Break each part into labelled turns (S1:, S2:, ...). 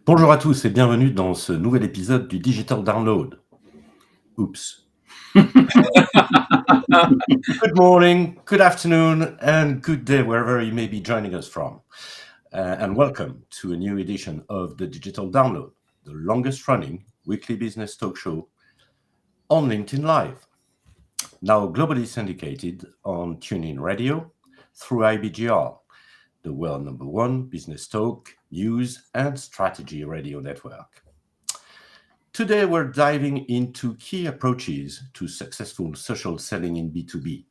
S1: Bonjour à tous et bienvenue dans ce nouvel épisode du Digital Download. Oops. Good morning, good afternoon, and good day wherever you may be joining us from. And welcome to a new edition of the Digital Download, the longest running weekly business talk show on LinkedIn Live. Now globally syndicated on TuneIn Radio through IBGR, the world number one business talk, news, and strategy radio network. Today, we're diving into key approaches to successful social selling in B2B.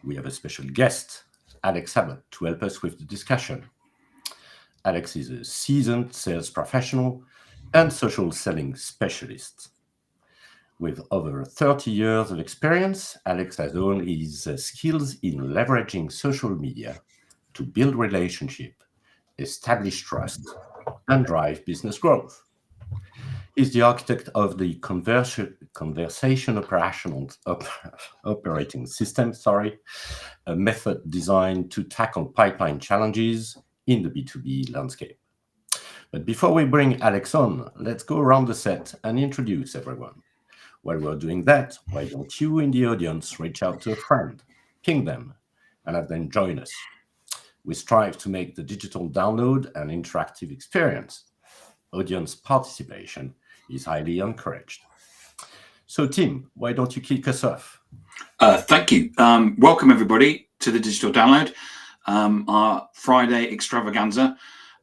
S1: We have a special guest, Alex Abbott, to help us with the discussion. Alex is a seasoned sales professional and social selling specialist. With over 30 years of experience, Alex has honed his skills in leveraging social media to build relationships, establish trust, and drive business growth. He's the architect of the conversation operating system, a method designed to tackle pipeline challenges in the B2B landscape. But before we bring Alex on, let's go around the set and introduce everyone. While we're doing that, why don't you in the audience reach out to a friend, ping them, and have them join us? We strive to make the digital download an interactive experience. Audience participation is highly encouraged. So, Tim, why don't you kick us off?
S2: Thank you. Welcome, everybody, to the Digital Download, our Friday extravaganza.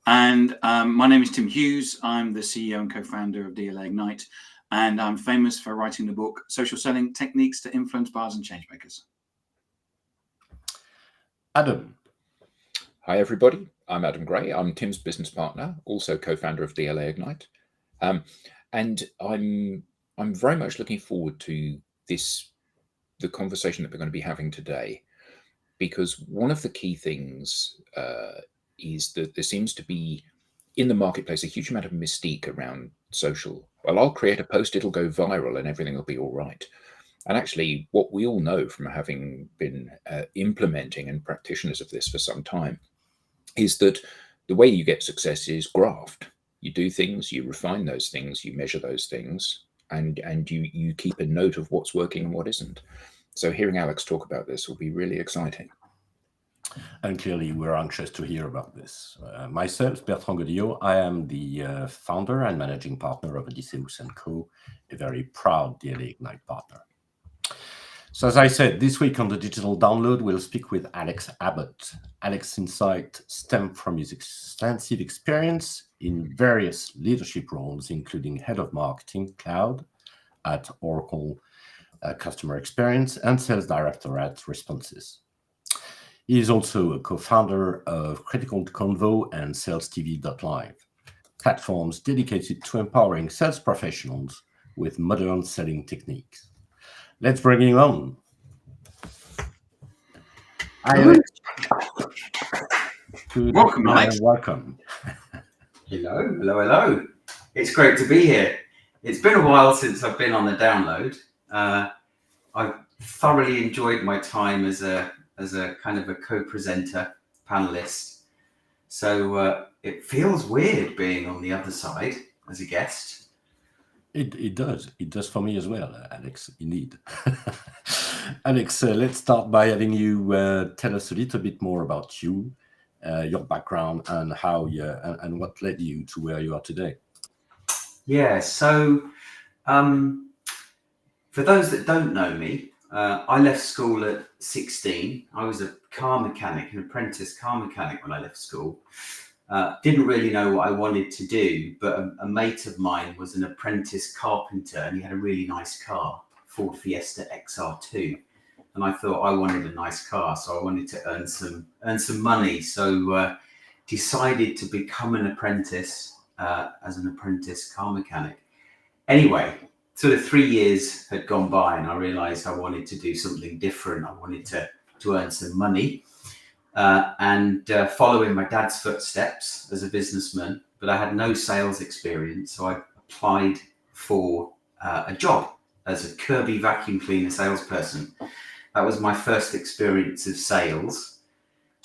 S2: And my name is Tim Hughes. I'm the CEO and co-founder of DLA Ignite, and I'm famous for writing the book, Social Selling Techniques to Influence Buyers and Changemakers.
S1: Adam.
S3: Hi, everybody. I'm Adam Gray. I'm Tim's business partner, also co-founder of DLA Ignite. And I'm very much looking forward to the conversation that we're going to be having today, because one of the key things is that there seems to be in the marketplace a huge amount of mystique around social. Well, I'll create a post, it'll go viral and everything will be all right. And actually, what we all know from having been implementing and practitioners of this for some time is that the way you get success is graft. You do things, you refine those things, you measure those things, and you keep a note of what's working and what isn't. So hearing Alex talk about this will be really exciting.
S1: And clearly, we're anxious to hear about this. Myself, Bertrand Godillot, I am the founder and managing partner of Odysseus & Co., a very proud DLA Ignite partner. So as I said, this week on the Digital Download, we'll speak with Alex Abbott. Alex's insight stem from his extensive experience in various leadership roles, including head of marketing cloud at Oracle Customer Experience and sales director at Responses. He is also a co-founder of Critical Convo and SalesTV.live, platforms dedicated to empowering sales professionals with modern selling techniques. Let's bring him on. Hi, Alex.
S2: Welcome, Alex.
S1: Welcome.
S4: Hello. It's great to be here. It's been a while since I've been on the download. I've thoroughly enjoyed my time as a kind of a co-presenter, panelist. So it feels weird being on the other side as a guest.
S1: It does for me as well, Alex, indeed. Alex, let's start by having you tell us a little bit more about you, your background, and how and what led you to where you are today.
S4: Yeah, so for those that don't know me, I left school at 16. I was a car mechanic, an apprentice car mechanic when I left school. Didn't really know what I wanted to do, but a mate of mine was an apprentice carpenter and he had a really nice car, Ford Fiesta XR2. And I thought I wanted a nice car, so I wanted to earn some money. So decided to become an apprentice as an apprentice car mechanic. Anyway, sort of 3 years had gone by and I realized I wanted to do something different. I wanted to earn some money. And following my dad's footsteps as a businessman, but I had no sales experience. So I applied for a job as a Kirby vacuum cleaner salesperson. That was my first experience of sales.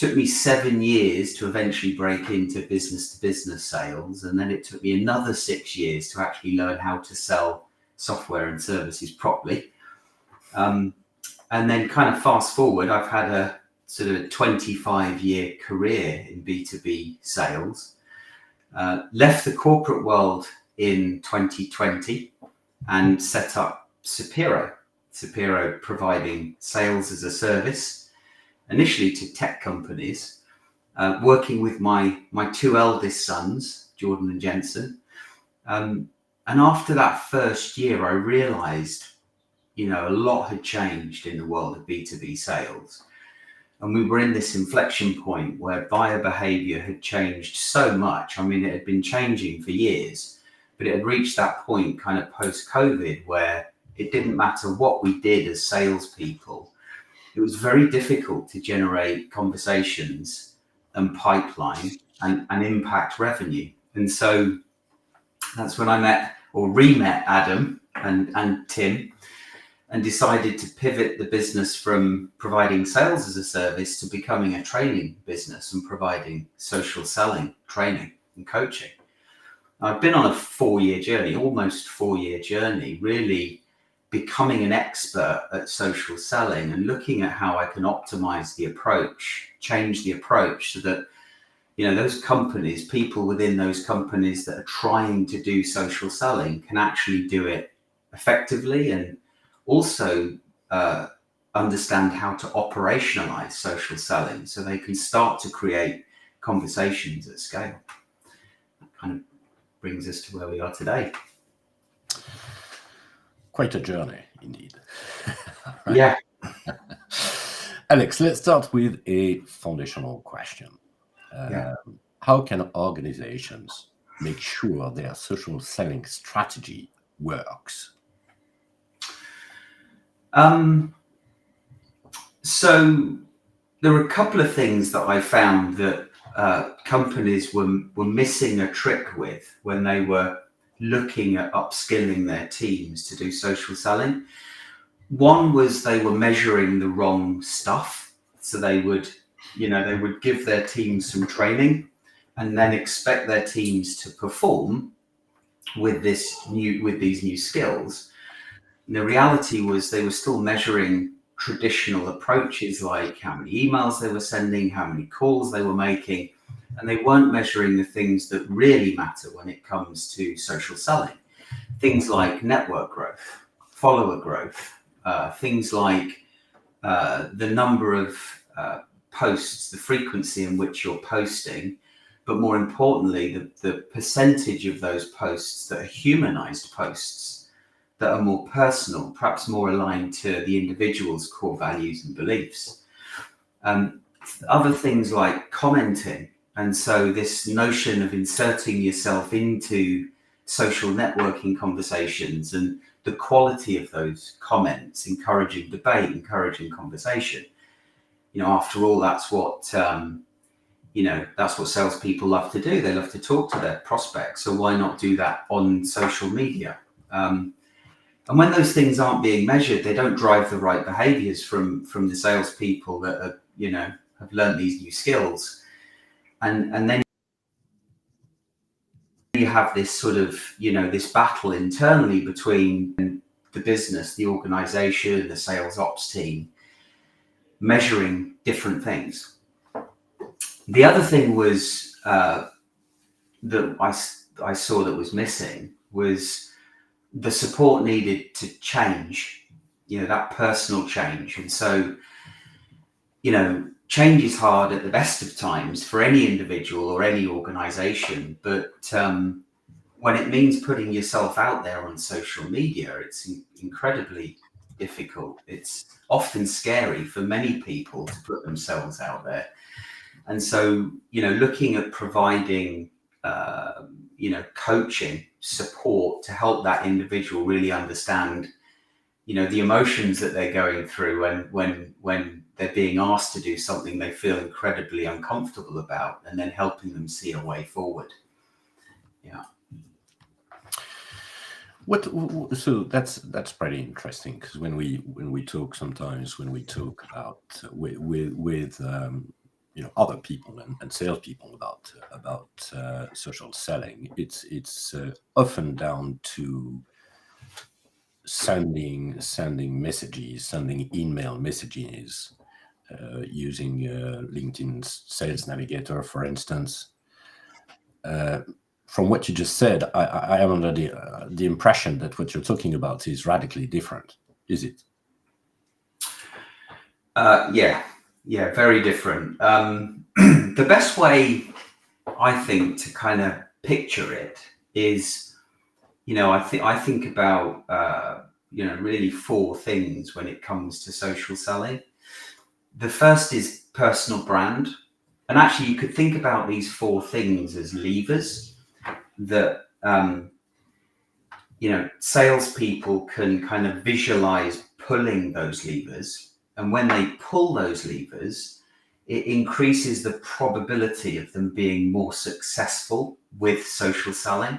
S4: Took me 7 years to eventually break into business to business sales. And then it took me another 6 years to actually learn how to sell software and services properly. And then kind of fast forward, I've had a sort of a 25-year career in B2B sales. Left the corporate world in 2020 and set up Sapiro providing sales as a service, initially to tech companies, working with my two eldest sons, Jordan and Jensen. And after that first year, I realized, a lot had changed in the world of B2B sales. And we were in this inflection point where buyer behavior had changed so much. I mean, it had been changing for years, but it had reached that point kind of post-COVID where it didn't matter what we did as salespeople. It was very difficult to generate conversations and pipeline and impact revenue. And so that's when I met or re-met Adam and Tim and decided to pivot the business from providing sales as a service to becoming a training business and providing social selling, training and coaching. I've been on a 4-year journey, almost 4-year journey, really becoming an expert at social selling and looking at how I can optimize the approach, change the approach so that, those companies, people within those companies that are trying to do social selling can actually do it effectively and also understand how to operationalize social selling so they can start to create conversations at scale. That kind of brings us to where we are today.
S1: Quite a journey, indeed.
S4: Right. Yeah.
S1: Alex, let's start with a foundational question. How can organizations make sure their social selling strategy works?
S4: So there were a couple of things that I found that companies were missing a trick with when they were looking at upskilling their teams to do social selling. One was they were measuring the wrong stuff. So they would give their teams some training and then expect their teams to perform with these new skills. And the reality was they were still measuring traditional approaches like how many emails they were sending, how many calls they were making, and they weren't measuring the things that really matter when it comes to social selling. Things like network growth, follower growth, things like the number of posts, the frequency in which you're posting, but more importantly, the percentage of those posts that are humanized posts that are more personal, perhaps more aligned to the individual's core values and beliefs. Other things like commenting. And so this notion of inserting yourself into social networking conversations and the quality of those comments, encouraging debate, encouraging conversation. After all, that's what salespeople love to do. They love to talk to their prospects. So why not do that on social media? And when those things aren't being measured, they don't drive the right behaviors from the salespeople that are, have learned these new skills. And then you have this sort of, this battle internally between the business, the organization, the sales ops team, measuring different things. The other thing was that I saw that was missing was the support needed to change, that personal change. And so, change is hard at the best of times for any individual or any organization, but when it means putting yourself out there on social media, it's incredibly difficult. It's often scary for many people to put themselves out there. And so, looking at providing, coaching, support to help that individual really understand, the emotions that they're going through when they're being asked to do something they feel incredibly uncomfortable about, and then helping them see a way forward. Yeah.
S1: So that's pretty interesting, because when we talk about with other people and salespeople about social selling. It's often down to sending messages, sending email messages, using LinkedIn's Sales Navigator, for instance. From what you just said, I am under the impression that what you're talking about is radically different. Is it?
S4: Yeah, very different. The best way, I think, to kind of picture it is, I think about, really four things when it comes to social selling. The first is personal brand. And actually, you could think about these four things as levers that, salespeople can kind of visualize pulling those levers. And when they pull those levers, it increases the probability of them being more successful with social selling.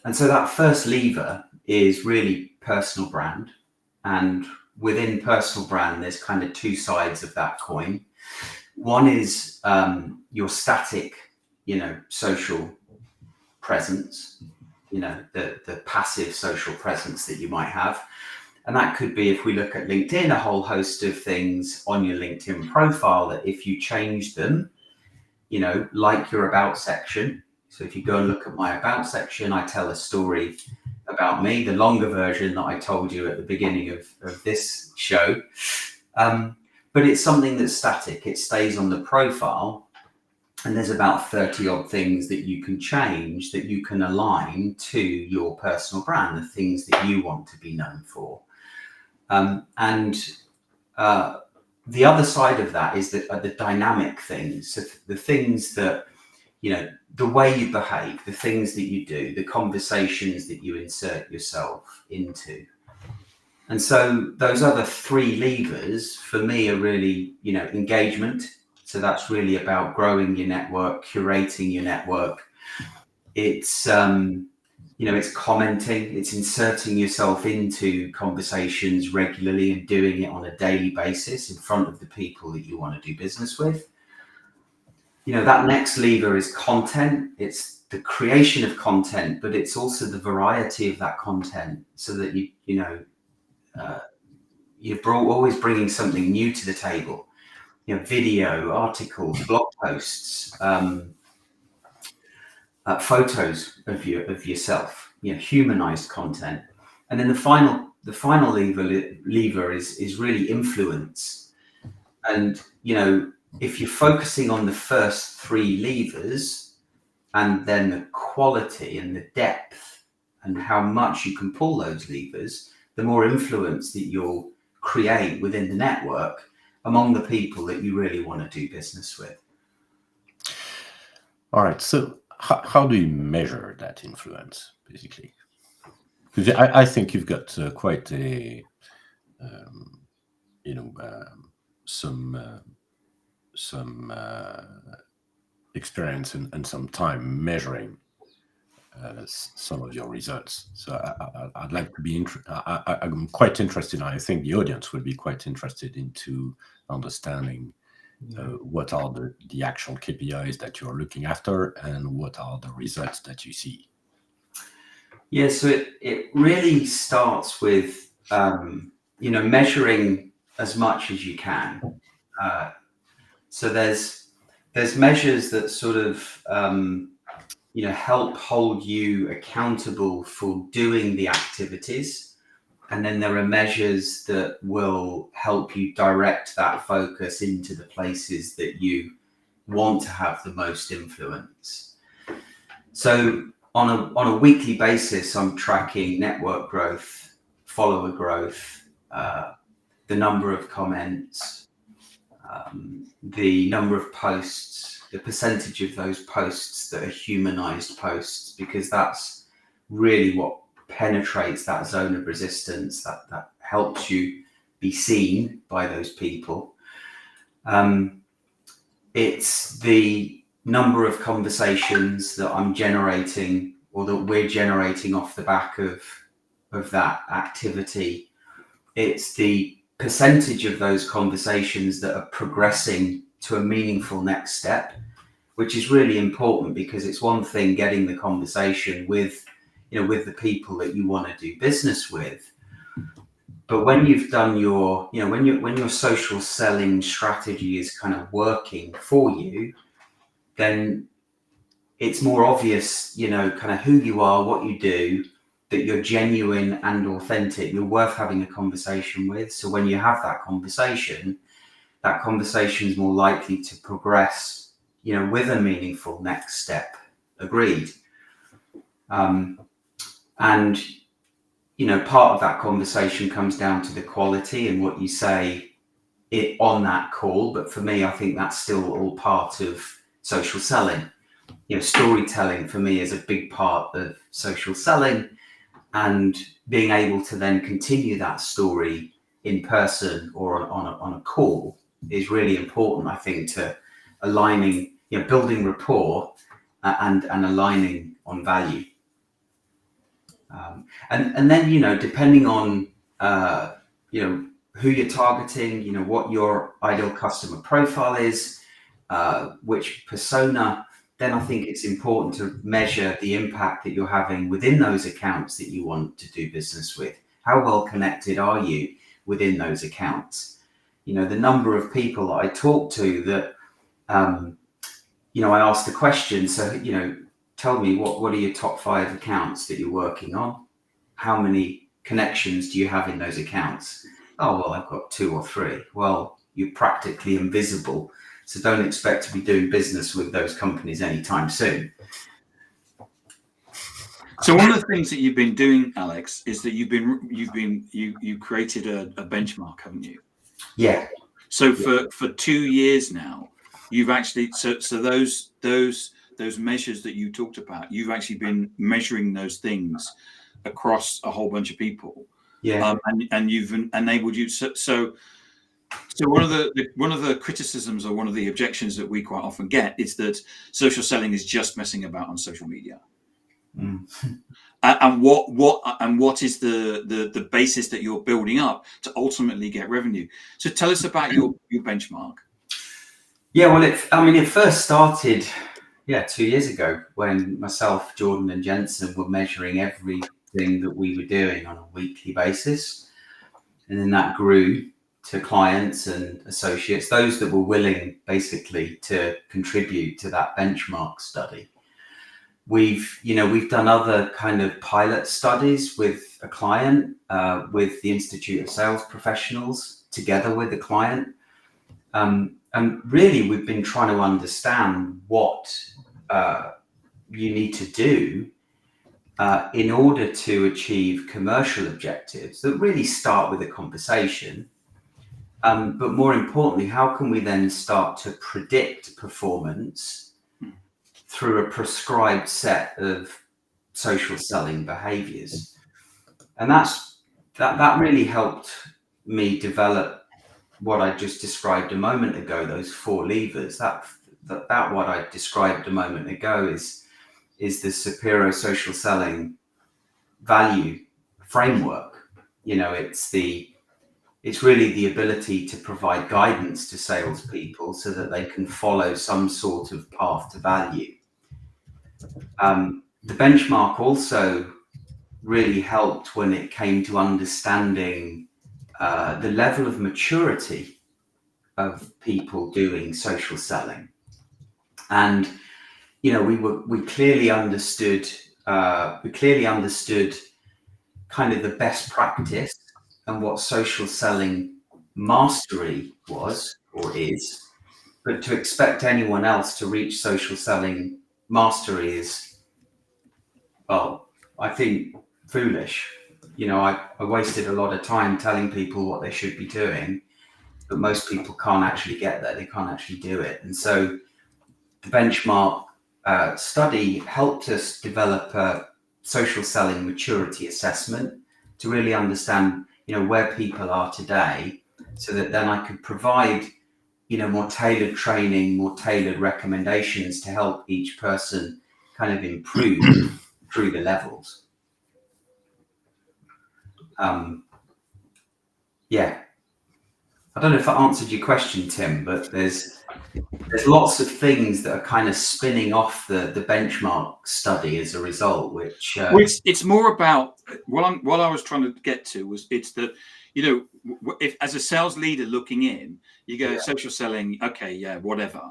S4: And so that first lever is really personal brand. And within personal brand, there's kind of two sides of that coin. One is your static, social presence, the passive social presence that you might have. And that could be, if we look at LinkedIn, a whole host of things on your LinkedIn profile that if you change them, like your about section. So if you go and look at my about section, I tell a story about me, the longer version that I told you at the beginning of this show. But it's something that's static. It stays on the profile. And there's about 30 odd things that you can change, that you can align to your personal brand, the things that you want to be known for. The other side of that is the dynamic things, so the things that, the way you behave, the things that you do, the conversations that you insert yourself into. And so those other three levers for me are really, engagement. So that's really about growing your network, curating your network. It's, it's commenting, it's inserting yourself into conversations regularly and doing it on a daily basis in front of the people that you want to do business with. That next lever is content. It's the creation of content, but it's also the variety of that content, so that you're always bringing something new to the table. Video, articles, blog posts, photos of yourself, humanized content. And then the final lever is really influence. And if you're focusing on the first three levers, and then the quality and the depth and how much you can pull those levers, the more influence that you'll create within the network among the people that you really want to do business with.
S1: All right. So how do you measure that influence, basically? Because I think you've got quite a, some experience and some time measuring some of your results. So I'd like to be I'm quite interested. I think the audience would be quite interested into understanding what are the actual KPIs that you're looking after, and what are the results that you see.
S4: Yeah, so it really starts with measuring as much as you can. So there's measures that sort of help hold you accountable for doing the activities, and then there are measures that will help you direct that focus into the places that you want to have the most influence. So on a weekly basis, I'm tracking network growth, follower growth, the number of comments, the number of posts, the percentage of those posts that are humanized posts, because that's really what penetrates that zone of resistance, that helps you be seen by those people. It's the number of conversations that I'm generating, or that we're generating off the back of that activity. It's the percentage of those conversations that are progressing to a meaningful next step, which is really important, because it's one thing getting the conversation with, with the people that you want to do business with. But when you've done your, when your social selling strategy is kind of working for you, then it's more obvious, kind of who you are, what you do, that you're genuine and authentic, you're worth having a conversation with. So when you have that conversation is more likely to progress, with a meaningful next step. Agreed. And, part of that conversation comes down to the quality and what you say on that call. But for me, I think that's still all part of social selling. Storytelling for me is a big part of social selling, and being able to then continue that story in person or on a call is really important, I think, to aligning, building rapport and aligning on value. And then, depending on, who you're targeting, what your ideal customer profile is, which persona, then I think it's important to measure the impact that you're having within those accounts that you want to do business with. How well connected are you within those accounts? The number of people that I talk to that, I ask the question, so, tell me what are your top 5 accounts that you're working on? How many connections do you have in those accounts? Oh, well, I've got 2 or 3. Well, you're practically invisible. So don't expect to be doing business with those companies anytime soon.
S2: So one of the things that you've been doing, Alex, is that you created a benchmark, haven't you?
S4: Yeah.
S2: So for 2 years now, you've actually so those measures that you talked about, you've actually been measuring those things across a whole bunch of people.
S4: Yeah.
S2: And you've enabled you. So one of the criticisms or one of the objections that we quite often get is that social selling is just messing about on social media.
S4: Mm.
S2: And what is the basis that you're building up to ultimately get revenue? So tell us about your benchmark.
S4: Yeah, well, it first started 2 years ago, when myself, Jordan and Jensen were measuring everything that we were doing on a weekly basis. And then that grew to clients and associates, those that were willing basically to contribute to that benchmark study. We've done other kind of pilot studies with a client, with the Institute of Sales Professionals, together with the client. And really, we've been trying to understand what you need to do in order to achieve commercial objectives that really start with a conversation. But more importantly, how can we then start to predict performance through a prescribed set of social selling behaviors? And that really helped me develop what I just described a moment ago, those 4 levers. That what I described a moment ago is the superior social selling value framework. It's really the ability to provide guidance to salespeople so that they can follow some sort of path to value. The benchmark also really helped when it came to understanding the level of maturity of people doing social selling. And we clearly understood kind of the best practice and what social selling mastery was or is. But to expect anyone else to reach social selling mastery is, well, I think foolish. I wasted a lot of time telling people what they should be doing, but most people can't actually get there. They can't actually do it. And so the benchmark study helped us develop a social selling maturity assessment to really understand, where people are today, so that then I could provide, more tailored training, more tailored recommendations to help each person kind of improve through the levels. I don't know if I answered your question, Tim, but there's lots of things that are kind of spinning off the benchmark study as a result, which
S2: Well, it's more about what I was trying to get to was it's that, if as a sales leader looking in, you go social selling, okay, yeah, whatever.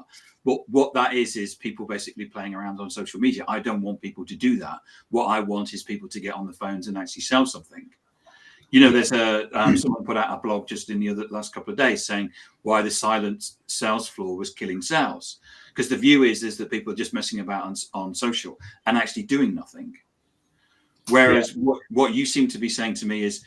S2: But what that is people basically playing around on social media. I don't want people to do that. What I want is people to get on the phones and actually sell something. There's someone put out a blog just in the last couple of days saying why the silent sales floor was killing sales, because the view is that people are just messing about on social and actually doing nothing. Whereas what you seem to be saying to me is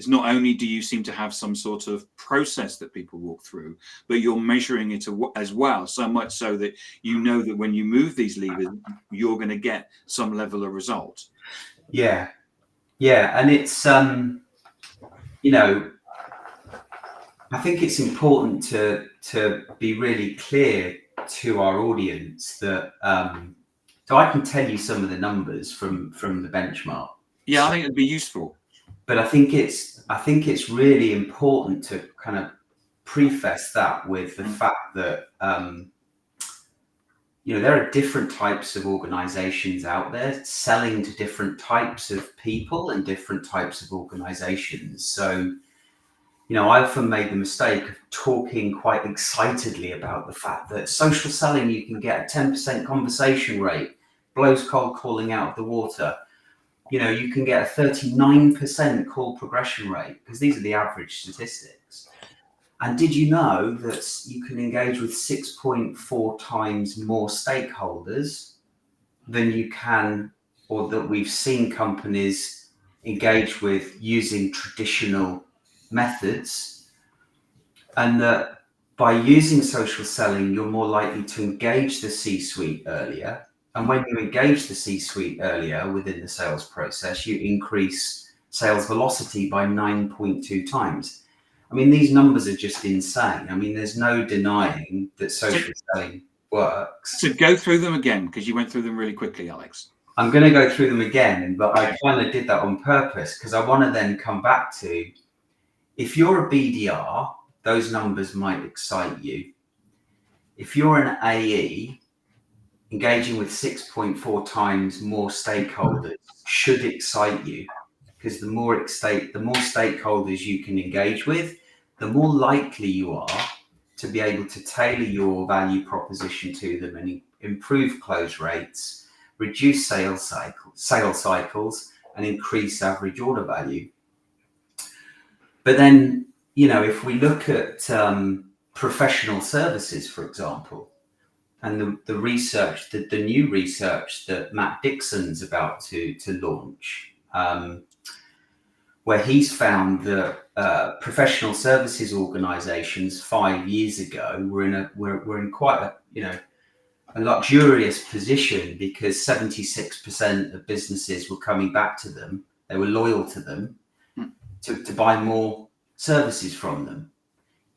S2: not only do you seem to have some sort of process that people walk through, but you're measuring it as well, so much so that that when you move these levers, you're going to get some level of result.
S4: Yeah, and it's I think it's important to be really clear to our audience that so I can tell you some of the numbers from the benchmark.
S2: Yeah, I think it'd be useful.
S4: But I think it's really important to kind of preface that with the fact that there are different types of organizations out there selling to different types of people and different types of organizations. So I often made the mistake of talking quite excitedly about the fact that social selling, you can get a 10% conversation rate, blows cold calling out of the water. You can get a 39% call progression rate, because these are the average statistics. And did you know that you can engage with 6.4 times more stakeholders than you can, or that we've seen companies engage with using traditional methods, and that by using social selling, you're more likely to engage the C-suite earlier. And when you engage the C-suite earlier within the sales process, you increase sales velocity by 9.2 times. I mean, these numbers are just insane. I mean, there's no denying that social selling works.
S2: So go through them again, because you went through them really quickly, Alex.
S4: I'm going to go through them again, but I kind of did that on purpose because I want to then come back to, if you're a BDR, those numbers might excite you. If you're an AE, engaging with 6.4 times more stakeholders should excite you, because the more stakeholders you can engage with, the more likely you are to be able to tailor your value proposition to them and improve close rates, reduce sales cycles, and increase average order value. But then, if we look at professional services, for example, and the research, the new research that Matt Dixon's about to launch, where he's found that professional services organizations 5 years ago were in quite a luxurious position, because 76% of businesses were coming back to them. They were loyal to them to buy more services from them.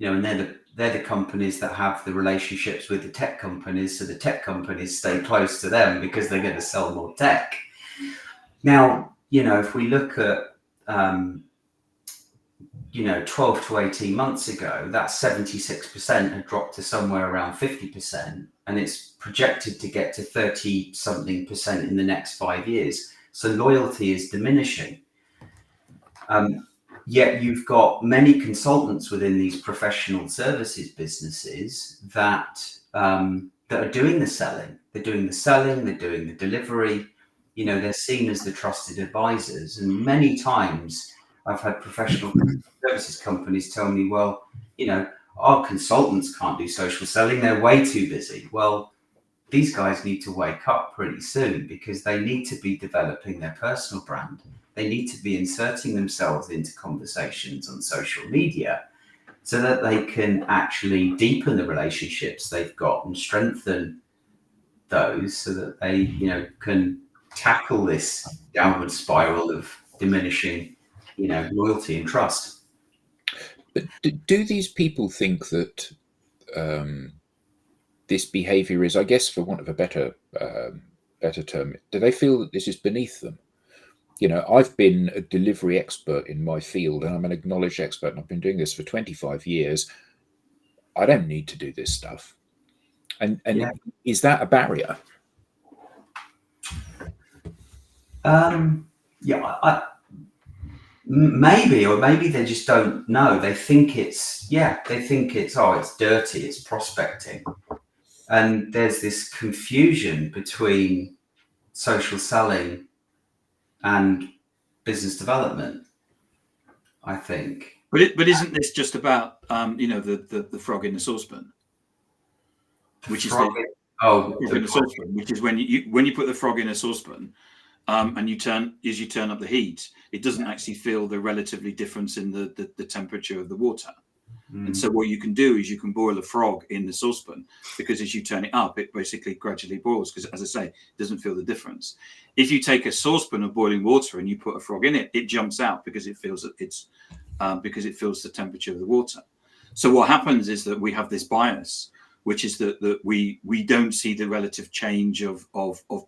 S4: And they're the companies that have the relationships with the tech companies, so the tech companies stay close to them because they're going to sell more tech. Now, if we look at 12 to 18 months ago, that 76% had dropped to somewhere around 50%, and it's projected to get to 30-something% in the next 5 years. So loyalty is diminishing. Yet you've got many consultants within these professional services businesses that are doing the selling. They're doing the selling, they're doing the delivery. They're seen as the trusted advisors. And many times I've had professional services companies tell me, well, our consultants can't do social selling. They're way too busy. Well, these guys need to wake up pretty soon, because they need to be developing their personal brand. They need to be inserting themselves into conversations on social media so that they can actually deepen the relationships they've got and strengthen those, so that they, can tackle this downward spiral of diminishing, loyalty and trust.
S3: But do these people think that this behavior is, I guess, for want of a better term, do they feel that this is beneath them? I've been a delivery expert in my field, and I'm an acknowledged expert, and I've been doing this for 25 years. I don't need to do this stuff. And
S4: Yeah.
S3: is that a barrier?
S4: Maybe, or maybe they just don't know. They think it's oh, it's dirty, it's prospecting. And there's this confusion between social selling and business development, I think.
S2: But isn't this just about the frog in the saucepan, which is the frog in the saucepan, which is when you put the frog in a saucepan, and you turn up the heat, it doesn't actually feel the relatively difference in the temperature of the water. And so what you can do is you can boil a frog in the saucepan, because as you turn it up, it basically gradually boils, because, as I say, it doesn't feel the difference. If you take a saucepan of boiling water and you put a frog in it, it jumps out because it feels because it feels the temperature of the water. So what happens is that we have this bias, which is that we don't see the relative change of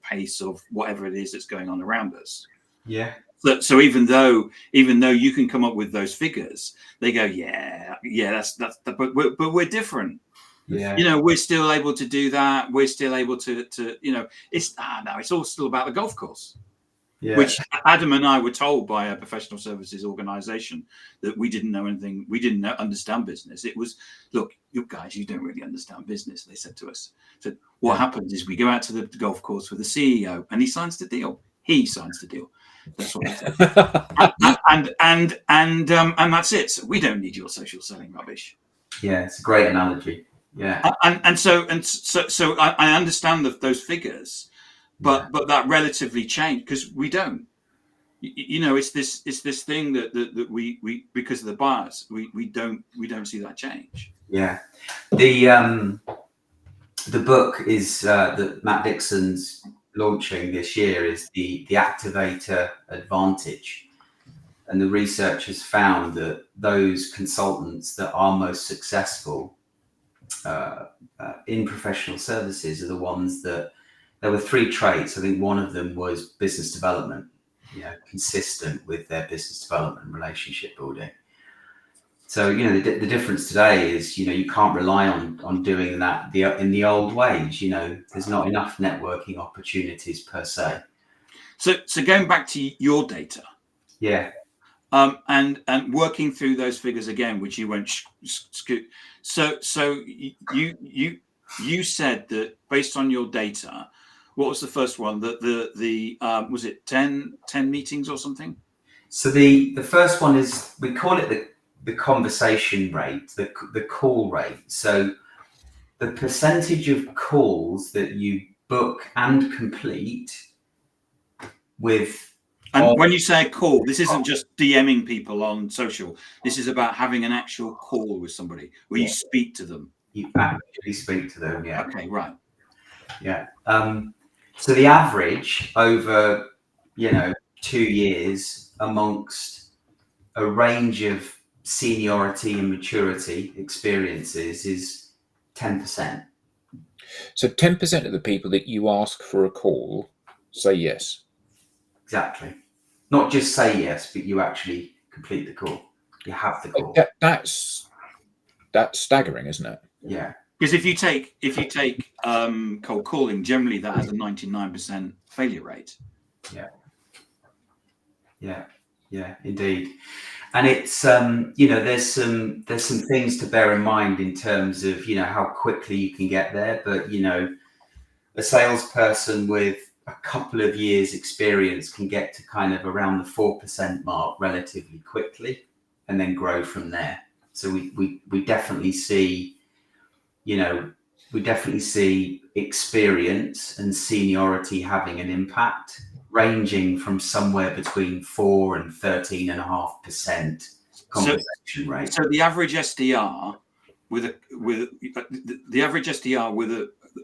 S2: pace of whatever it is that's going on around us.
S4: Yeah.
S2: So even though you can come up with those figures, they go, that's but we're different.
S4: Yeah.
S2: We're still able to do that. We're still able to it's all still about the golf course. Yeah. Which Adam and I were told by a professional services organization that we didn't know anything. We didn't understand business. It was, look, you guys, you don't really understand business, they said to us. So what happens is we go out to the golf course with the CEO and he signs the deal. He signs the deal. That's what they said. and that's it. So we don't need your social selling rubbish.
S4: Yeah, it's a great analogy. Yeah.
S2: So I understand those figures. But that relatively changed, because we don't. It's this thing that we because of the bias we don't see that change.
S4: Yeah, the book is that Matt Dixon's launching this year is the Activator Advantage, and the research has found that those consultants that are most successful in professional services are the ones that. There were 3 traits. I think one of them was business development, consistent with their business development, relationship building. So, the difference today is, you can't rely on doing that in the old ways. There's not enough networking opportunities per se.
S2: So going back to your data.
S4: Yeah.
S2: And working through those figures again, which you won't scoot. So you said that based on your data, what was the first one? That the was it 10 meetings or something?
S4: So the first one is, we call it the conversation rate, the call rate. So the percentage of calls that you book and complete with.
S2: And when you say a call, this isn't just DMing people on social. This is about having an actual call with somebody where you speak to them.
S4: You actually speak to them. Yeah.
S2: Okay. Right.
S4: Yeah. So the average over, 2 years amongst a range of seniority and maturity experiences is 10%.
S3: So 10% of the people that you ask for a call say yes.
S4: Exactly. Not just say yes, but you actually complete the call. You have the call.
S3: That's staggering, isn't it?
S4: Yeah.
S2: Because if you take cold calling, generally that has a 99% failure rate.
S4: Yeah, indeed. And it's there's some things to bear in mind in terms of how quickly you can get there, but a salesperson with a couple of years experience can get to kind of around the 4% mark relatively quickly and then grow from there. So we definitely see experience and seniority having an impact, ranging from somewhere between 4 and 13.5% conversation rate.
S2: So the average SDR with a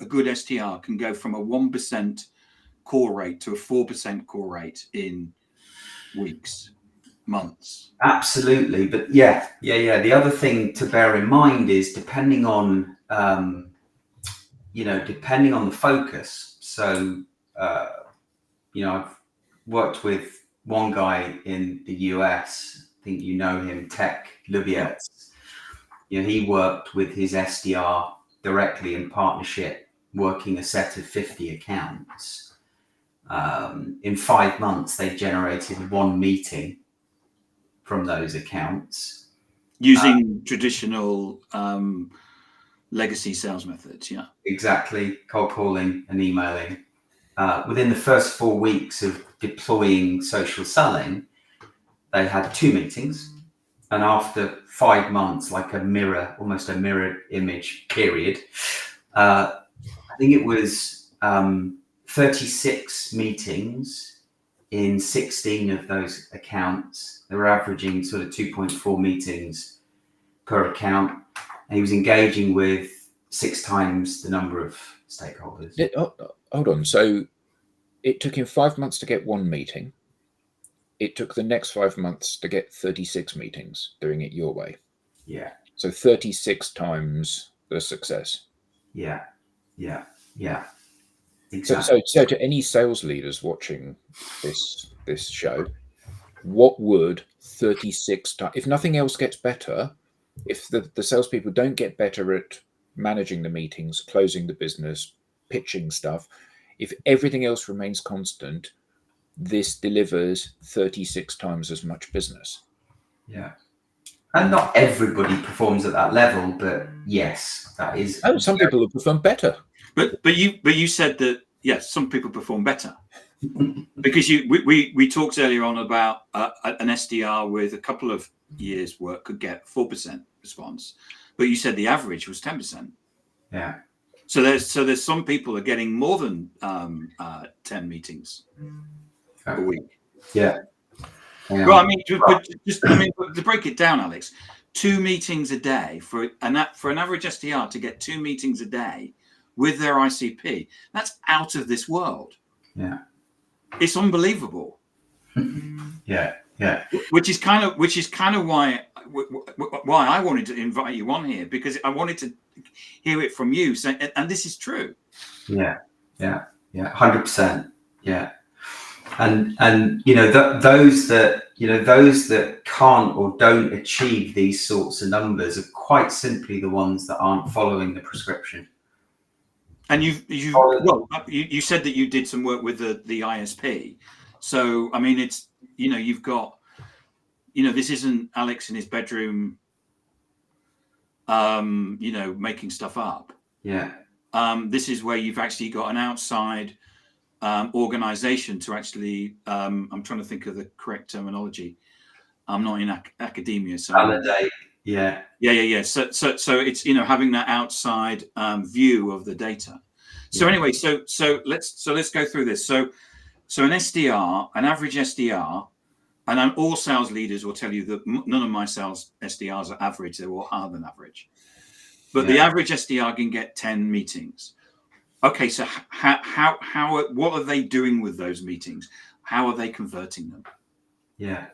S2: good SDR can go from a 1% call rate to a 4% call rate in weeks, months.
S4: Absolutely. But yeah. The other thing to bear in mind is depending on the focus. So I've worked with one guy in the US, I think him, Tech Lubietz. he worked with his SDR directly in partnership, working a set of 50 accounts. In 5 months, they generated 1 meeting from those accounts.
S2: Using traditional legacy sales methods, yeah.
S4: Exactly, cold calling and emailing. Within the first 4 weeks of deploying social selling, they had 2 meetings. And after 5 months, like almost a mirror image period, I think it was 36 meetings in 16 of those accounts. They were averaging sort of 2.4 meetings per account. And he was engaging with 6 times the number of stakeholders.
S3: Hold on. So it took him 5 months to get 1 meeting. It took the next 5 months to get 36 meetings, doing it your way.
S4: Yeah.
S3: So 36 times the success.
S4: Yeah. Exactly.
S3: So to any sales leaders watching this show, what would 36 times, if nothing else gets better, if the salespeople don't get better at managing the meetings, closing the business, pitching stuff, if everything else remains constant, this delivers 36 times as much business.
S4: Yeah. And not everybody performs at that level, but yes, that is.
S3: Oh, some people have performed better.
S2: But you said that yes, some people perform better because we talked earlier on about an SDR with a couple of years' work could get 4% response, but you said the average was 10%.
S4: Yeah.
S2: So there's some people are getting more than 10 meetings a week.
S4: Yeah.
S2: Well, I mean, but to break it down, Alex, 2 meetings a day for an average SDR to get 2 meetings a day with their ICP, that's out of this world.
S4: Yeah.
S2: It's unbelievable.
S4: Yeah.
S2: Which is kind of why I wanted to invite you on here, because I wanted to hear it from you. So, and this is true.
S4: Yeah. 100%. Yeah. And those that can't or don't achieve these sorts of numbers are quite simply the ones that aren't following the prescription.
S2: And you said that you did some work with the ISP. So I mean, it's you've got this isn't Alex in his bedroom making stuff up.
S4: Yeah.
S2: This is where you've actually got an outside organization to actually I'm trying to think of the correct terminology. I'm not in academia, so
S4: validate. Yeah.
S2: So it's having that outside view of the data. So anyway, so let's go through this. So an SDR, an average SDR, and all sales leaders will tell you that none of my sales SDRs are average; they're all higher than average. But the average SDR can get 10 meetings. Okay, so what are they doing with those meetings? How are they converting them?
S4: Yeah.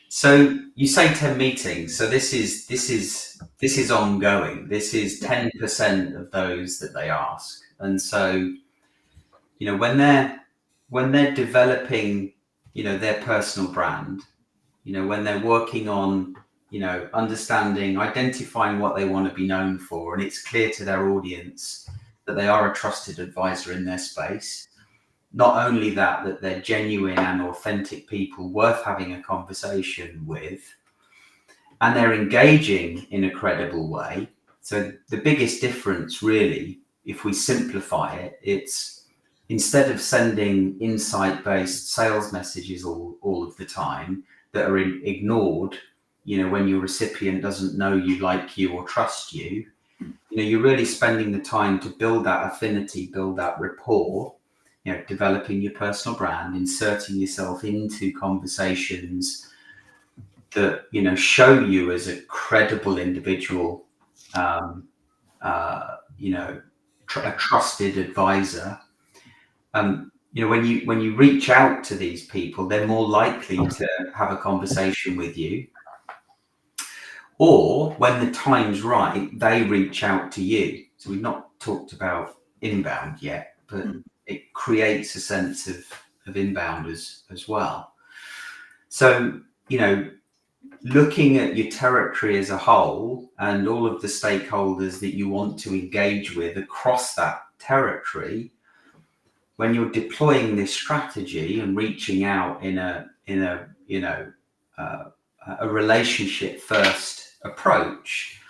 S4: So you say 10 meetings. So this is ongoing. This is 10% of those that they ask. And so, when they're developing, their personal brand, when they're working on, understanding, identifying what they want to be known for, and it's clear to their audience that they are a trusted advisor in their space. Not only that they're genuine and authentic people worth having a conversation with, and they're engaging in a credible way. So the biggest difference really, if we simplify it, it's instead of sending insight-based sales messages all of the time that are ignored, when your recipient doesn't know you, like you, or trust you, you're really spending the time to build that affinity, build that rapport, developing your personal brand, inserting yourself into conversations that, show you as a credible individual, a trusted advisor. When you reach out to these people, they're more likely to have a conversation with you. Or when the time's right, they reach out to you. So we've not talked about inbound yet, but it creates a sense of inbound as well. So, looking at your territory as a whole and all of the stakeholders that you want to engage with across that territory, when you're deploying this strategy and reaching out in a relationship first approach,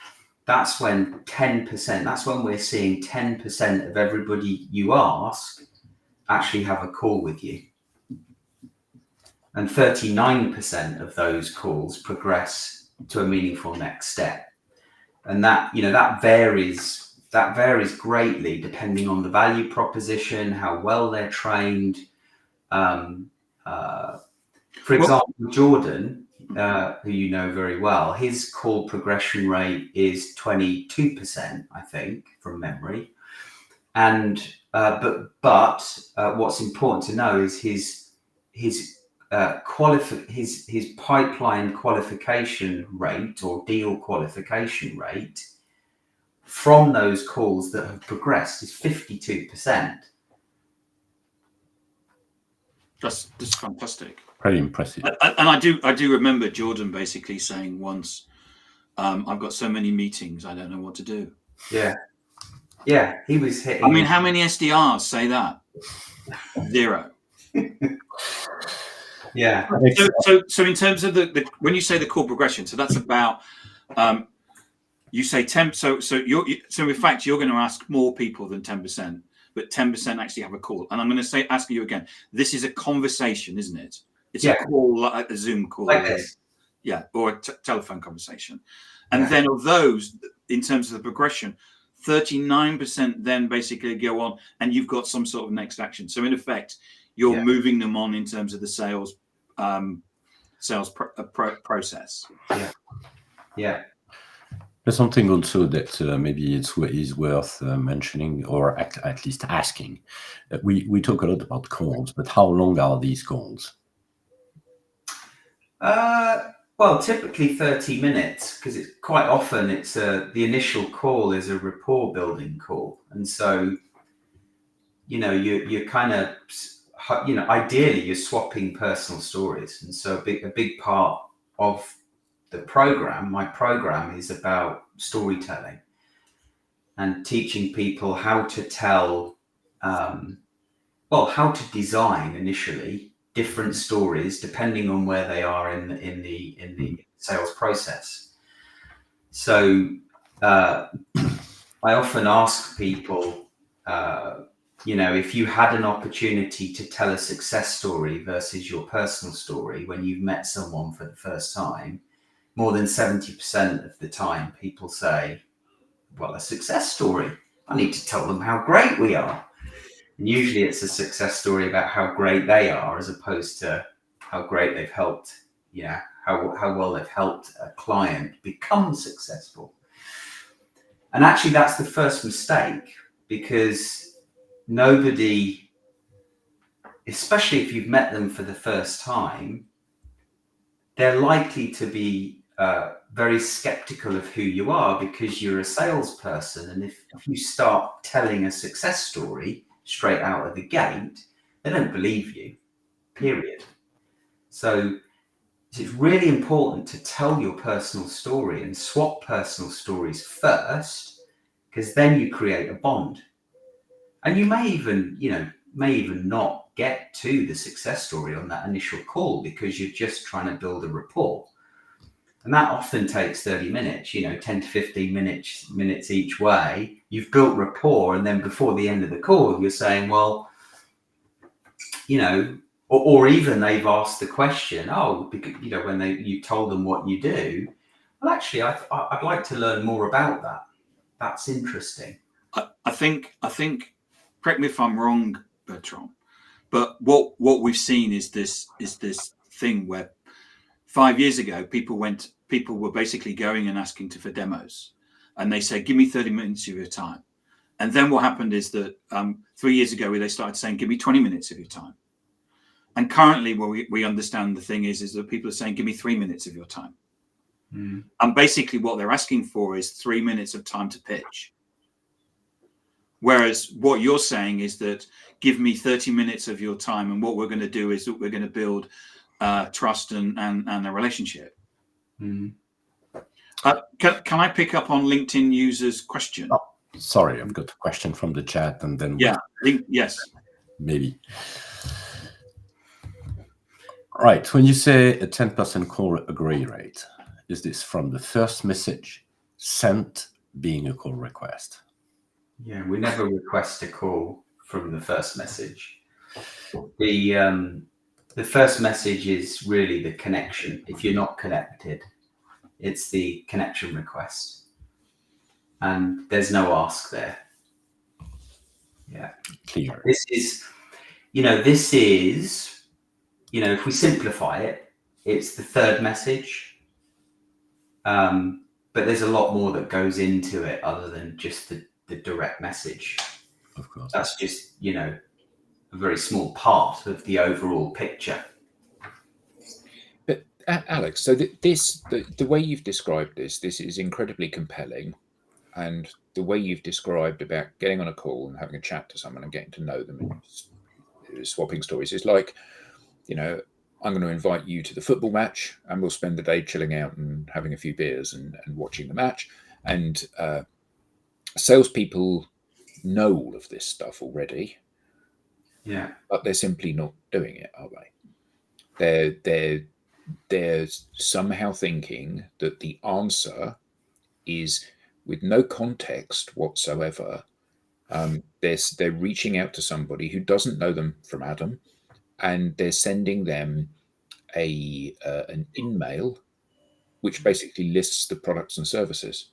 S4: that's when 10%, that's when we're seeing 10% of everybody you ask actually have a call with you. And 39% of those calls progress to a meaningful next step. And that, that varies greatly depending on the value proposition, how well they're trained. For example, Jordan, who you know very well, his call progression rate is 22%, I think, from memory. And but what's important to know is his pipeline qualification rate or deal qualification rate from those calls that have progressed is 52%.
S2: That's fantastic.
S1: Very impressive.
S2: And I do remember Jordan basically saying once, I've got so many meetings, I don't know what to do.
S4: Yeah, he was hitting.
S2: I mean, how many SDRs say that? 0.
S4: Yeah.
S2: So in terms of the when you say the call progression, so that's about you say 10. So in fact you're going to ask more people than 10%, but 10% actually have a call. And I'm going to ask you again. This is a conversation, isn't it? It's a call, like a Zoom call,
S4: like this.
S2: Yeah, or a telephone conversation. And then of those, in terms of the progression, 39% then basically go on, and you've got some sort of next action. So in effect, you're moving them on in terms of the sales process.
S4: Yeah.
S1: There's something also that maybe is worth mentioning, or at least asking. We talk a lot about calls, but how long are these calls?
S4: Well, typically 30 minutes, because it's quite often the initial call is a rapport building call, and so you're kind of ideally you're swapping personal stories, and so a big part of my program is about storytelling and teaching people how to tell, how to design initially different stories depending on where they are in the sales process. So I often ask people, if you had an opportunity to tell a success story versus your personal story when you've met someone for the first time, more than 70% of the time people say, well, a success story. I need to tell them how great we are. And usually it's a success story about how great they are, as opposed to how great they've helped, how well they've helped a client become successful. And actually that's the first mistake, because nobody, especially if you've met them for the first time, they're likely to be very skeptical of who you are because you're a salesperson. And if you start telling a success story straight out of the gate, they don't believe you, period. So it's really important to tell your personal story and swap personal stories first, because then you create a bond. And you may even not get to the success story on that initial call because you're just trying to build a rapport. And that often takes 30 minutes, 10 to 15 minutes each way. You've built rapport, and then before the end of the call, you're saying, well, or even they've asked the question, when you told them what you do, well, actually, I'd like to learn more about that. That's interesting.
S2: I think, correct me if I'm wrong, Bertrand, but what we've seen is this thing where 5 years ago, people were basically going and asking for demos, and they said, give me 30 minutes of your time. And then what happened is that 3 years ago, they started saying, give me 20 minutes of your time. And currently, what we understand the thing is that people are saying, give me 3 minutes of your time. And basically what they're asking for is 3 minutes of time to pitch. Whereas what you're saying is that give me 30 minutes of your time, and what we're going to do is that we're going to build trust and a relationship.
S4: Mm.
S2: Can I pick up on LinkedIn users' question?
S1: Oh, sorry, I've got a question from the chat, and then
S2: Yeah, yes.
S1: maybe. Right. When you say a 10% call agree rate, is this from the first message sent being a call request?
S4: Yeah, we never request a call from the first message. The first message is really the connection. If you're not connected, it's the connection request, and there's no ask there. Yeah,
S1: Clear.
S4: this is, if we simplify it, it's the third message. But there's a lot more that goes into it other than just the direct message.
S1: Of course.
S4: That's just, a very small part of the overall picture.
S3: But Alex, so the way you've described this is incredibly compelling, and the way you've described about getting on a call and having a chat to someone and getting to know them and swapping stories is like, I'm going to invite you to the football match, and we'll spend the day chilling out and having a few beers and watching the match. And salespeople know all of this stuff already,
S4: Yeah,
S3: but they're simply not doing it, are they? They're somehow thinking that the answer is, with no context whatsoever, they're reaching out to somebody who doesn't know them from Adam, and they're sending them an email which basically lists the products and services.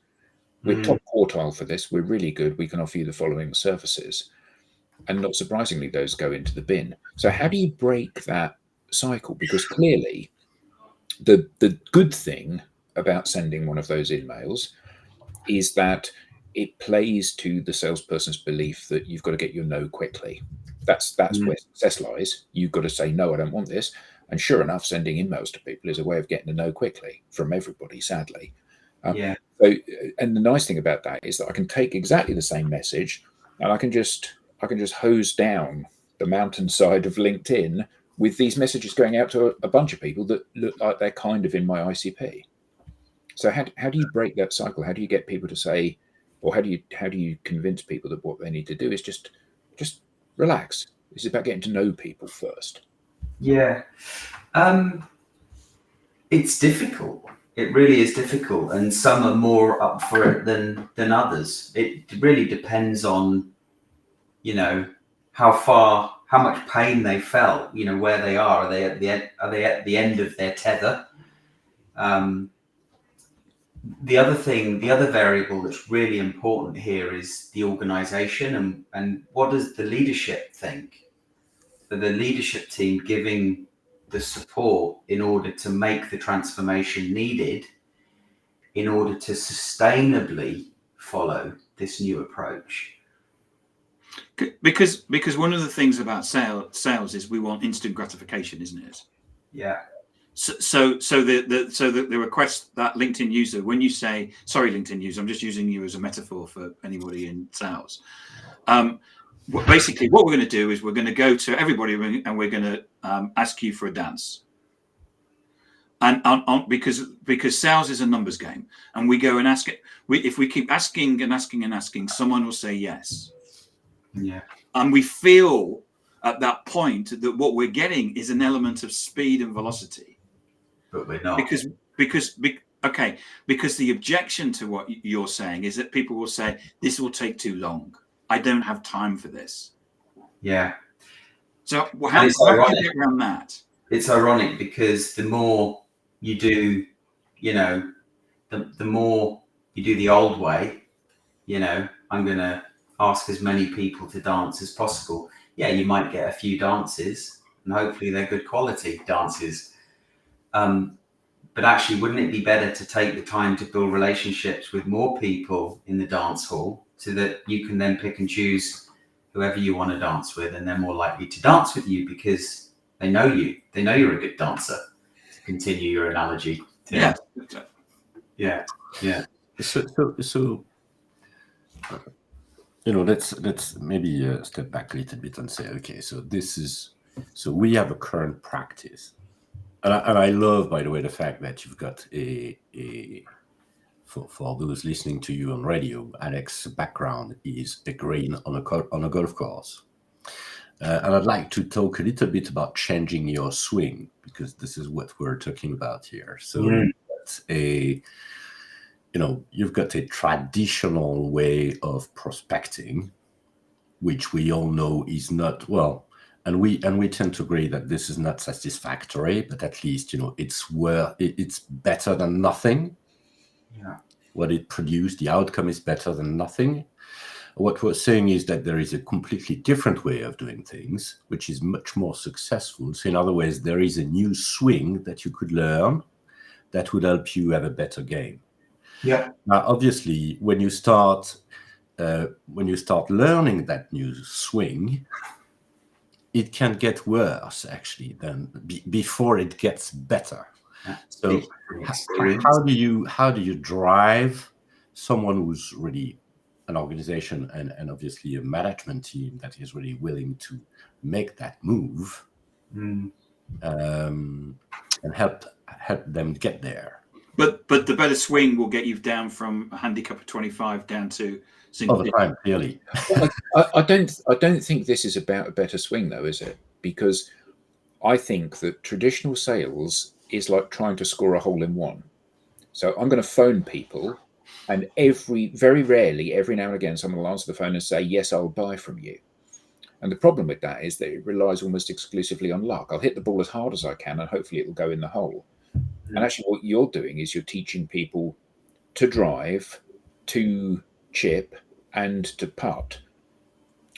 S3: We're top quartile for this. We're really good. We can offer you the following services. And not surprisingly, those go into the bin. So how do you break that cycle? Because clearly the good thing about sending one of those emails is that it plays to the salesperson's belief that you've got to get your no quickly. That's where success lies. You've got to say, no, I don't want this. And sure enough, sending emails to people is a way of getting a no quickly from everybody, sadly.
S4: yeah,
S3: So, and the nice thing about that is that I can take exactly the same message and I can just hose down the mountainside of LinkedIn with these messages going out to a bunch of people that look like they're kind of in my ICP. So how do you break that cycle? How do you get people to say, or how do you convince people that what they need to do is just relax? It's about getting to know people first.
S4: yeah. It's difficult. It really is difficult, and some are more up for it than others. It really depends on, how much pain they felt. Where they are. Are they at the end of their tether? The other variable that's really important here is the organization and what does the leadership think? For the leadership team giving the support in order to make the transformation needed in order to sustainably follow this new approach.
S2: Because one of the things about sales is we want instant gratification, isn't it?
S4: Yeah.
S2: So the request that LinkedIn user, when you say, sorry, LinkedIn user, I'm just using you as a metaphor for anybody in sales. Basically, what we're going to do is we're going to go to everybody and we're going to ask you for a dance. And because sales is a numbers game, and we go and ask it. If we keep asking and asking and asking, someone will say yes.
S4: Yeah.
S2: And we feel at that point that what we're getting is an element of speed and velocity.
S4: But we're not.
S2: Because the objection to what you're saying is that people will say, this will take too long. I don't have time for this.
S4: Yeah.
S2: So how do you get around that?
S4: It's ironic because the more you do, the more you do the old way, I'm going to ask as many people to dance as possible. Yeah, you might get a few dances and hopefully they're good quality dances. But actually, wouldn't it be better to take the time to build relationships with more people in the dance hall so that you can then pick and choose whoever you want to dance with, and they're more likely to dance with you because they know you. They know you're a good dancer, to continue your analogy.
S2: Yeah.
S4: Yeah.
S1: So let's maybe step back a little bit and say, okay, so we have a current practice And I love, by the way, the fact that you've got for those listening to you on radio, Alex's background is a green on a golf course. And I'd like to talk a little bit about changing your swing, because this is what we're talking about here. So you've got a traditional way of prospecting, which we all know is not well, and we tend to agree that this is not satisfactory, but at least it's better than nothing.
S4: Yeah.
S1: What it produced, the outcome is better than nothing. What we're saying is that there is a completely different way of doing things, which is much more successful. So in other words, there is a new swing that you could learn that would help you have a better game.
S4: Yeah.
S1: Now, obviously, when you start learning that new swing, it can get worse actually than before it gets better. So how do you drive someone who's really an organization and obviously a management team that is really willing to make that move and help them get there?
S2: But the better swing will get you down from a handicap of 25 down to single
S1: All the time, clearly.
S3: Well, I don't think this is about a better swing, though, is it? Because I think that traditional sales is like trying to score a hole in one. So I'm going to phone people, and very rarely, every now and again, someone will answer the phone and say, "Yes, I'll buy from you." And the problem with that is that it relies almost exclusively on luck. I'll hit the ball as hard as I can, and hopefully it will go in the hole. And actually, what you're doing is you're teaching people to drive, to chip, and to putt.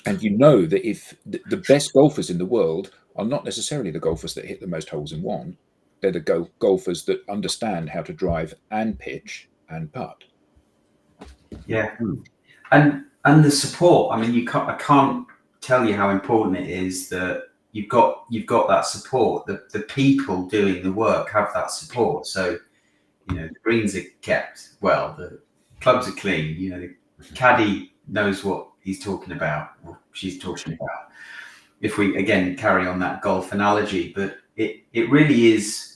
S3: And you know that if the best golfers in the world are not necessarily the golfers that hit the most holes in one, they're the golfers that understand how to drive and pitch and putt.
S4: Yeah, and the support. I mean, I can't tell you how important it is that you've got that support. The people doing the work have that support. So, the greens are kept well, the clubs are clean. The caddy knows what he's talking about or she's talking about. If we again carry on that golf analogy, but it really is.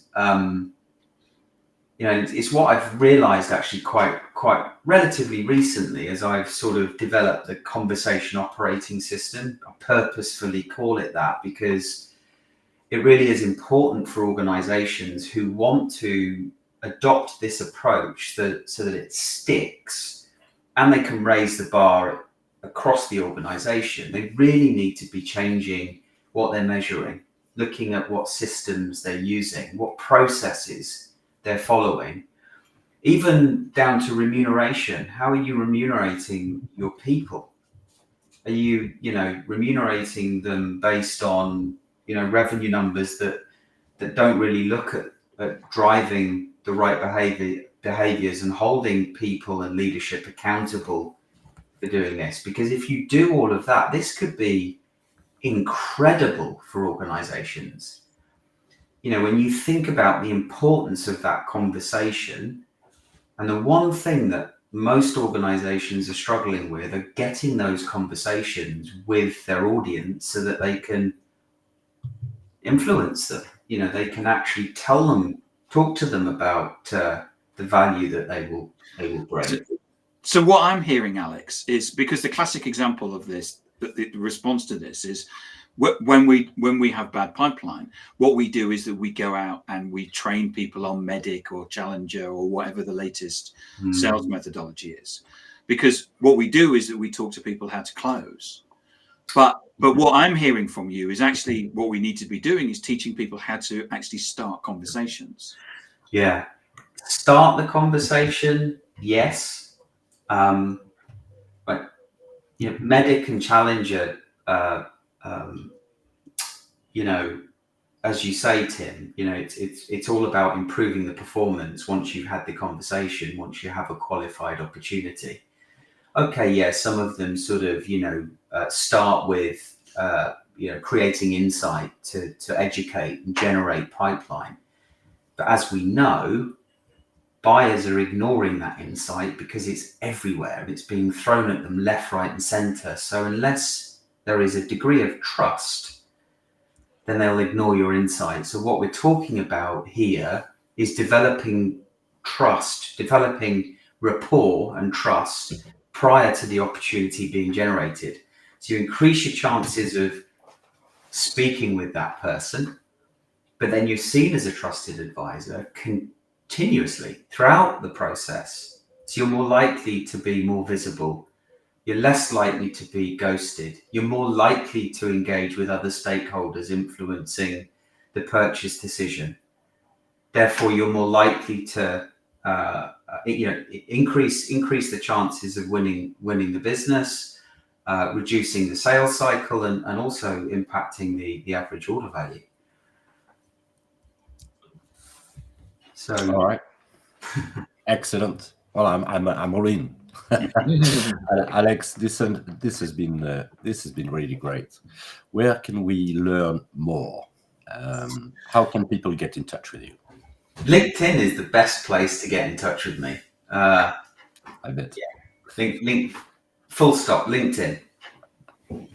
S4: It's what I've realized actually quite relatively recently as I've sort of developed the conversation operating system. I purposefully call it that because it really is important for organizations who want to adopt this approach so that it sticks and they can raise the bar across the organization. They really need to be changing what they're measuring, looking at what systems they're using, what processes they're following, even down to remuneration. How are you remunerating your people? Are you, remunerating them based on, revenue numbers that don't really look at driving the right behaviors and holding people and leadership accountable for doing this? Because if you do all of that, this could be incredible for organizations. When you think about the importance of that conversation, and the one thing that most organizations are struggling with are getting those conversations with their audience so that they can influence them. They can actually talk to them about the value that they will bring.
S2: So what I'm hearing, Alex, is because the classic example of this, the response to this is when we have bad pipeline, what we do is that we go out and we train people on Medic or Challenger or whatever the latest sales methodology is. Because what we do is that we talk to people how to close. But what I'm hearing from you is actually what we need to be doing is teaching people how to actually start conversations.
S4: Yeah. Start the conversation, yes. But Medic and Challenger, as you say, Tim, it's all about improving the performance once you've had the conversation, once you have a qualified opportunity. Okay, yeah, some of them sort of, start with, creating insight to educate and generate pipeline. But as we know, buyers are ignoring that insight because it's everywhere and it's being thrown at them left, right, and center. So unless there is a degree of trust, then they'll ignore your insight. So what we're talking about here is developing trust, developing rapport and trust prior to the opportunity being generated. So you increase your chances of speaking with that person, but then you're seen as a trusted advisor continuously throughout the process. So you're more likely to be more visible. You're less likely to be ghosted. You're more likely to engage with other stakeholders influencing the purchase decision. Therefore, you're more likely to increase the chances of winning the business, reducing the sales cycle, and also impacting the average order value. So,
S1: All right. Excellent. Well, I'm all in. Alex, this has been really great. Where can we learn more? How can people get in touch with you?
S4: LinkedIn is the best place to get in touch with me.
S1: I bet.
S4: Yeah. Link, full stop, LinkedIn.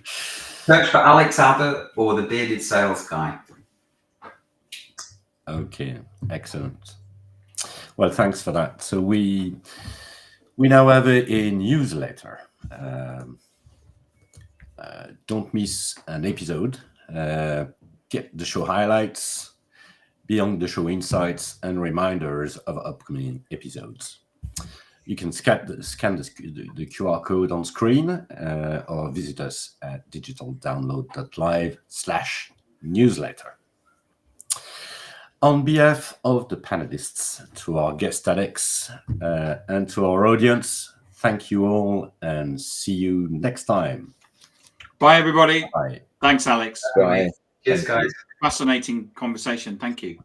S4: Search for Alex Abbott or the Bearded Sales Guy.
S1: Okay, excellent. Well, thanks for that. So we now have a newsletter. Don't miss an episode. Get the show highlights, beyond the show insights, and reminders of upcoming episodes. You can scan the QR code on screen or visit us at digitaldownload.live/newsletter. On behalf of the panelists, to our guest Alex, and to our audience, thank you all and see you next time.
S2: Bye, everybody.
S1: Bye.
S2: Thanks, Alex.
S3: Bye.
S4: Cheers, guys.
S2: Fascinating conversation. Thank you.